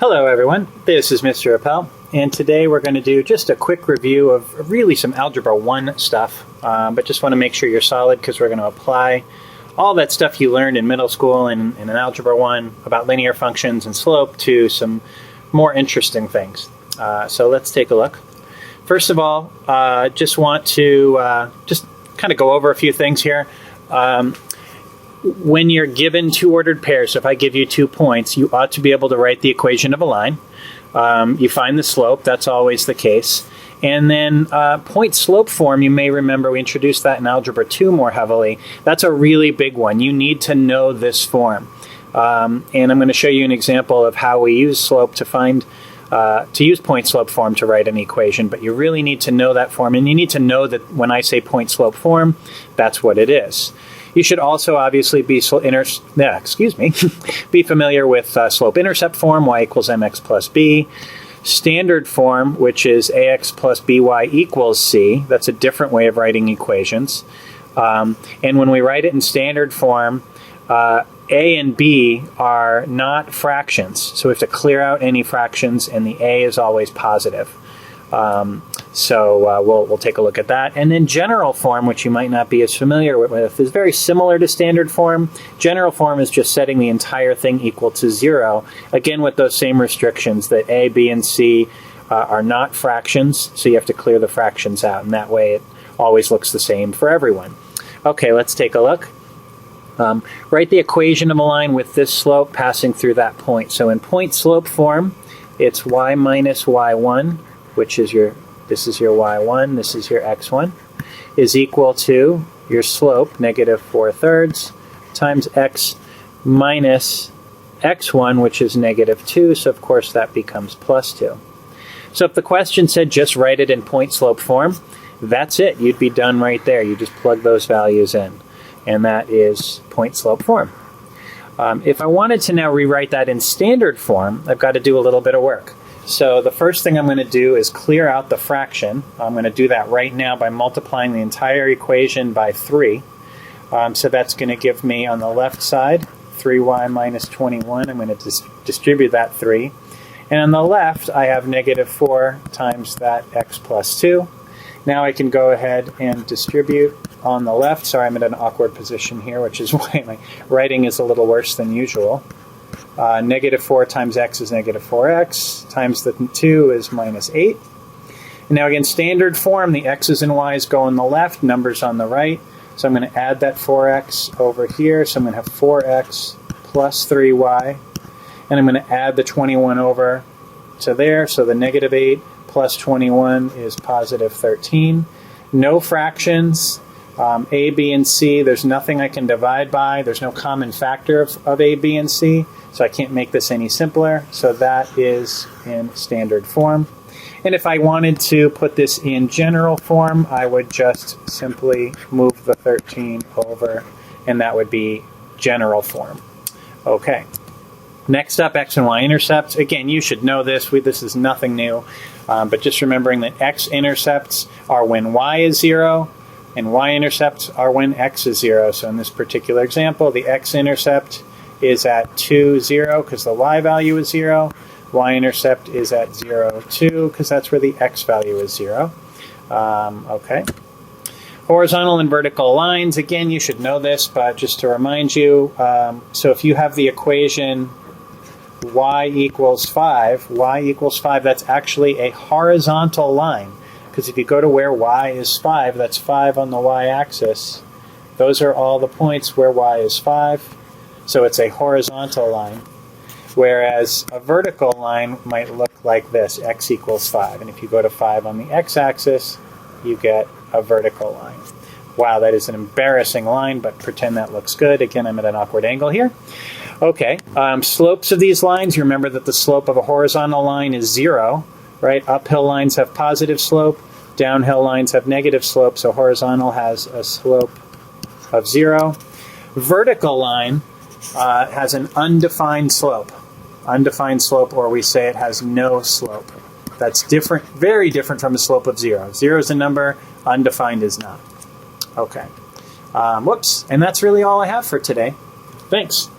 Hello everyone, this is Mr. Appel, and today we're going to do just a quick review of really some Algebra 1 stuff, but just want to make sure you're solid because we're going to apply all that stuff you learned in middle school and in Algebra 1 about linear functions and slope to some more interesting things. So let's take a look. First of all, just want to just kind of go over a few things here. When you're given two ordered pairs, so if I give you 2 points, you ought to be able to write the equation of a line. You find the slope, that's always the case. And then point slope form, you may remember we introduced that in Algebra 2 more heavily. That's a really big one. You need to know this form. And I'm going to show you an example of how we use slope to find, to use point slope form to write an equation, but you really need to know that form, and you need to know that when I say point slope form, that's what it is. You should also obviously be be familiar with slope-intercept form, y equals mx plus b. Standard form, which is ax plus by equals c. That's a different way of writing equations. And when we write it in standard form, a and b are not fractions. So we have to clear out any fractions, and the a is always positive. So we'll take a look at that. And then general form, which you might not be as familiar with, is very similar to standard form. General form is just setting the entire thing equal to 0, again with those same restrictions that a, b, and c are not fractions, so you have to clear the fractions out, and that way it always looks the same for everyone. Okay, let's take a look. Write the equation of a line with this slope passing through that point. So in point slope form, it's y minus y1, which is this is your y1, this is your x1, is equal to your slope, negative 4/3, times x minus x1, which is negative 2, so of course that becomes plus 2. So if the question said just write it in point slope form, that's it. You'd be done right there. You just plug those values in, and that is point slope form. If I wanted to now rewrite that in standard form, I've got to do a little bit of work. So the first thing I'm going to do is clear out the fraction. I'm going to do that right now by multiplying the entire equation by 3. So that's going to give me on the left side 3y minus 21. I'm going to distribute that 3. And on the left, I have negative 4 times that x plus 2. Now I can go ahead and distribute on the left. Sorry, I'm in an awkward position here, which is why my writing is a little worse than usual. Negative 4 times x is negative 4x, times the 2 is minus 8. And now again, standard form, the x's and y's go on the left, numbers on the right. So I'm going to add that 4x over here. So I'm going to have 4x plus 3y. And I'm going to add the 21 over to there. So the negative 8 plus 21 is positive 13. No fractions. A, B, and C, there's nothing I can divide by. There's no common factor of A, B, and C, so I can't make this any simpler. So that is in standard form. And if I wanted to put this in general form, I would just simply move the 13 over, and that would be general form. Okay. Next up, x and y intercepts. Again, you should know this. This is nothing new, but just remembering that x intercepts are when y is 0, and y-intercepts are when x is 0. So in this particular example, the x-intercept is at 2, 0, because the y value is 0. Y-intercept is at 0, 2, because that's where the x value is 0. Okay. Horizontal and vertical lines, again, you should know this, but just to remind you, so if you have the equation y equals 5, that's actually a horizontal line. Because if you go to where y is 5, that's 5 on the y-axis. Those are all the points where y is 5. So it's a horizontal line. Whereas a vertical line might look like this, x equals 5. And if you go to 5 on the x-axis, you get a vertical line. Wow, that is an embarrassing line, but pretend that looks good. Again, I'm at an awkward angle here. Okay, slopes of these lines, you remember that the slope of a horizontal line is 0. Right? Uphill lines have positive slope, downhill lines have negative slope, so horizontal has a slope of 0. Vertical line has an undefined slope. Undefined slope, or we say it has no slope. That's different, very different from a slope of 0. 0 is a number, undefined is not. Okay. Whoops, and that's really all I have for today. Thanks.